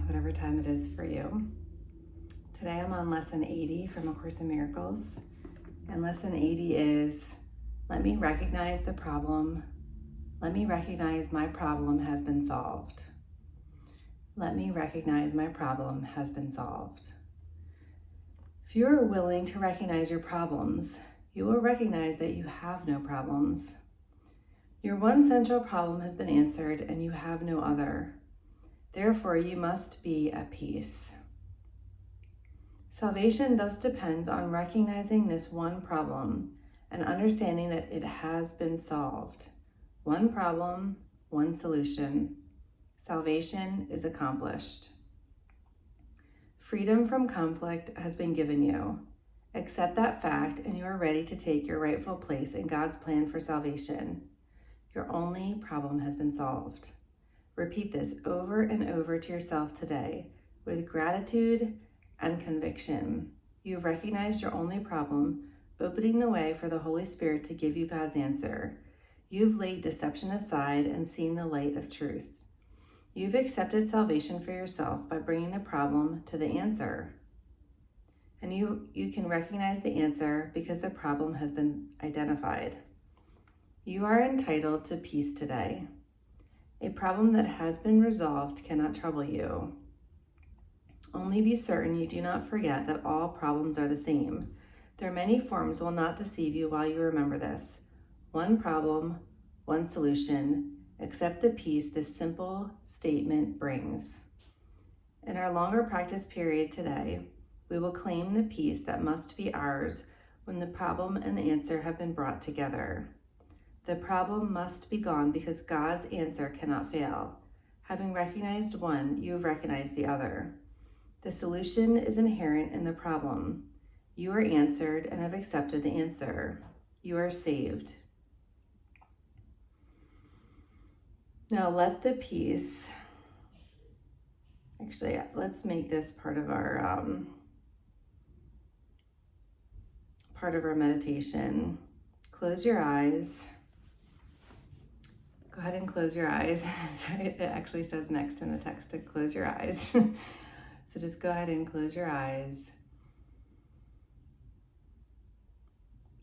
whatever time it is for you. Today I'm on lesson 80 from A Course in Miracles. And lesson 80 is, let me recognize the problem. Let me recognize my problem has been solved. Let me recognize my problem has been solved. If you are willing to recognize your problems, you will recognize that you have no problems. Your one central problem has been answered and you have no other. Therefore, you must be at peace. Salvation thus depends on recognizing this one problem and understanding that it has been solved. One problem, one solution. Salvation is accomplished. Freedom from conflict has been given you. Accept that fact and you are ready to take your rightful place in God's plan for salvation. Your only problem has been solved. Repeat this over and over to yourself today with gratitude and conviction. You've recognized your only problem, opening the way for the Holy Spirit to give you God's answer. You've laid deception aside and seen the light of truth. You've accepted salvation for yourself by bringing the problem to the answer. And you can recognize the answer because the problem has been identified. You are entitled to peace today. A problem that has been resolved cannot trouble you. Only be certain you do not forget that all problems are the same. Their many forms will not deceive you while you remember this. One problem, one solution. Accept the peace this simple statement brings. In our longer practice period today, we will claim the peace that must be ours when the problem and the answer have been brought together. The problem must be gone because God's answer cannot fail. Having recognized one, you have recognized the other. The solution is inherent in the problem. You are answered and have accepted the answer. You are saved. Now let the peace, let's make this part of our meditation. Close your eyes. Go ahead and close your eyes. Sorry, it actually says next in the text to close your eyes. So just go ahead and close your eyes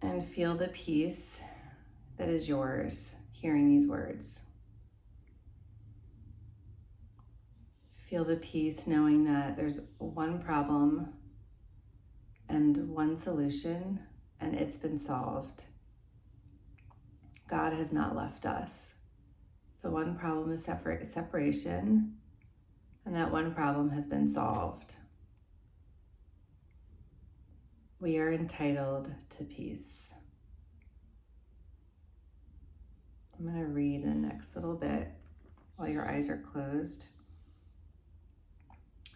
and feel the peace that is yours hearing these words. Feel the peace knowing that there's one problem and one solution, and it's been solved. God has not left us. The one problem is separation, and that one problem has been solved. We are entitled to peace. I'm going to read the next little bit while your eyes are closed.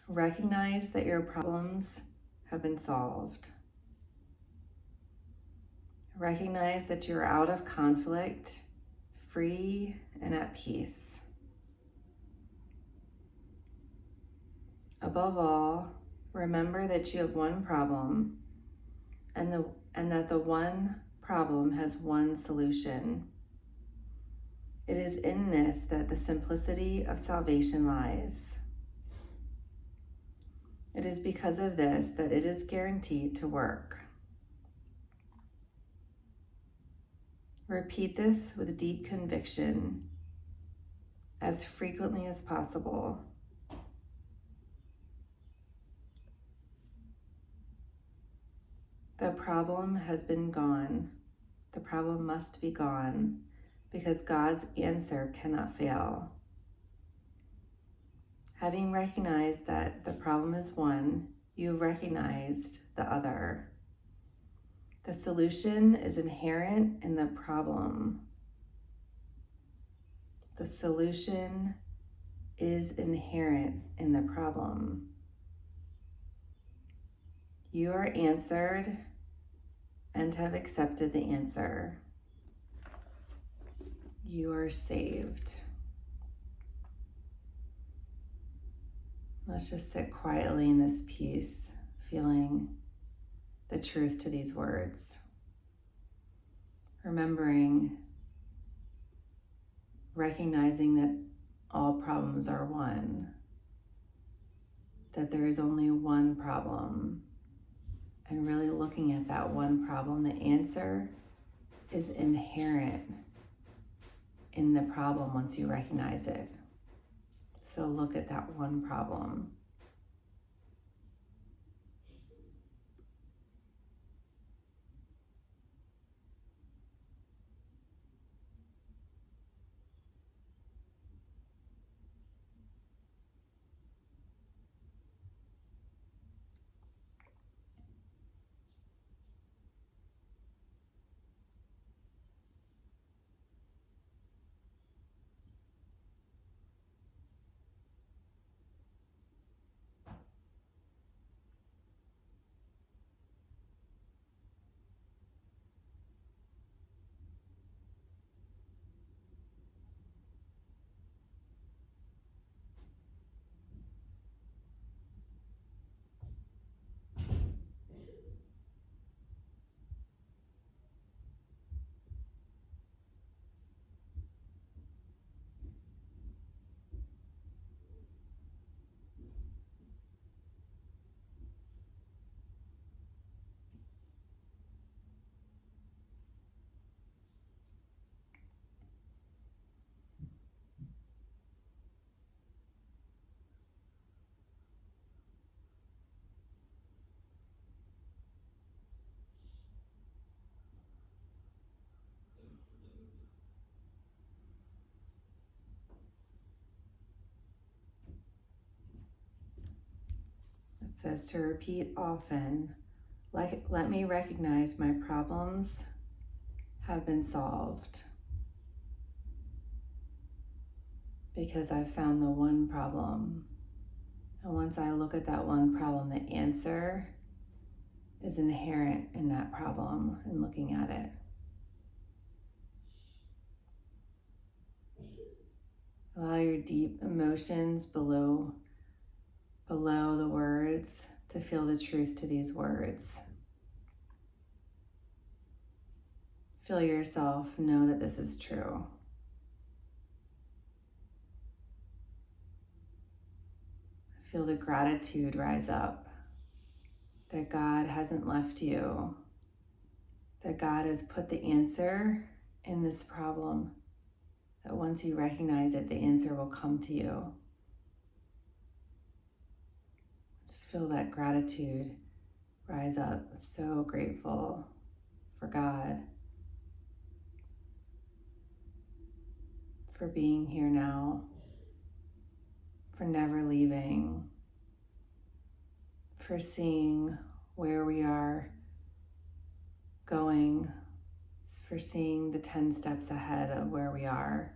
Recognize that your problems have been solved. Recognize that you're out of conflict, free and at peace. Above all, remember that you have one problem and that the one problem has one solution. It is in this that the simplicity of salvation lies. It is because of this that it is guaranteed to work. Repeat this with deep conviction as frequently as possible. The problem has been gone. The problem must be gone because God's answer cannot fail. Having recognized that the problem is one, you recognized the other. The solution is inherent in the problem. The solution is inherent in the problem. You are answered and have accepted the answer. You are saved. Let's just sit quietly in this peace, feeling the truth to these words. Remembering, recognizing that all problems are one. that there is only one problem, and really looking at that one problem. The answer is inherent in the problem once you recognize it. So look at that one problem. It says to repeat often, let me recognize my problems have been solved, because I've found the one problem. And once I look at that one problem, the answer is inherent in that problem and looking at it. Allow your deep emotions below the words to feel the truth to these words. Feel yourself know that this is true. Feel the gratitude rise up that God hasn't left you, that God has put the answer in this problem, that once you recognize it, the answer will come to you. Just feel that gratitude rise up. So grateful for God, for being here now, for never leaving, for seeing where we are going, for seeing the 10 steps ahead of where we are.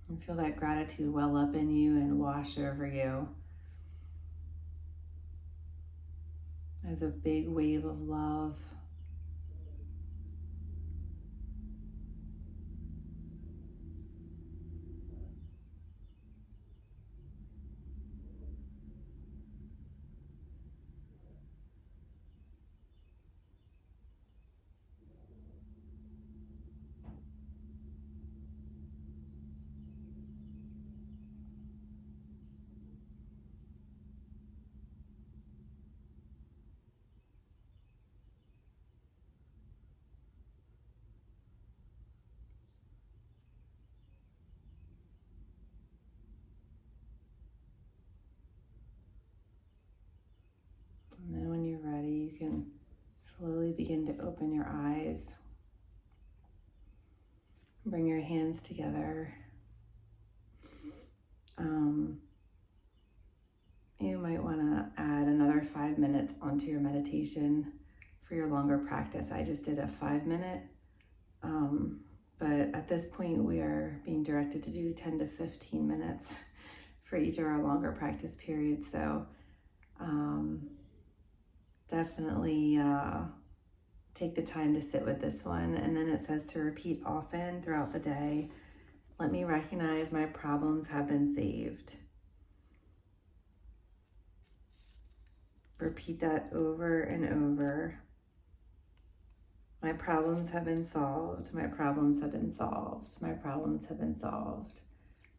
And feel that gratitude well up in you and wash over you as a big wave of love. And then when you're ready, you can slowly begin to open your eyes. Bring your hands together. You might want to add another 5 minutes onto your meditation for your longer practice. I just did a 5-minute, but at this point we are being directed to do 10 to 15 minutes for each of our longer practice periods. So definitely take the time to sit with this one. And then it says to repeat often throughout the day. Let me recognize my problems have been saved. Repeat that over and over. My problems have been solved. My problems have been solved. My problems have been solved.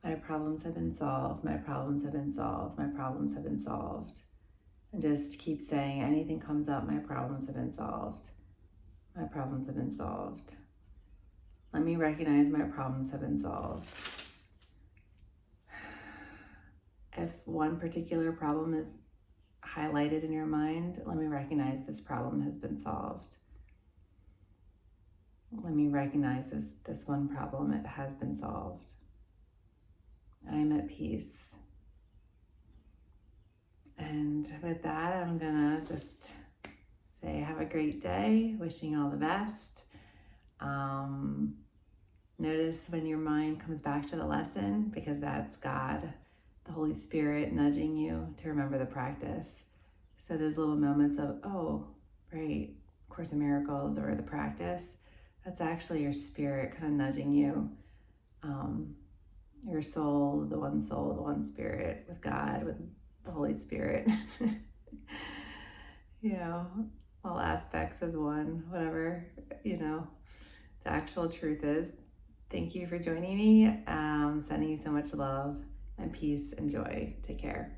My problems have been solved. My problems have been solved. My problems have been solved. And just keep saying, anything comes up, my problems have been solved. My problems have been solved. Let me recognize my problems have been solved. If one particular problem is highlighted in your mind, let me recognize this problem has been solved. Let me recognize this one problem, it has been solved. I am at peace. And with that, I'm gonna just say have a great day, wishing you all the best. Notice when your mind comes back to the lesson, because that's God, the Holy Spirit nudging you to remember the practice. So those little moments of, oh, right, Course in Miracles or the practice, that's actually your spirit kind of nudging you. Your soul, the one spirit with God, with the Holy Spirit. All aspects as one, whatever, the actual truth is. Thank you for joining me. Sending you so much love and peace and joy. Take care.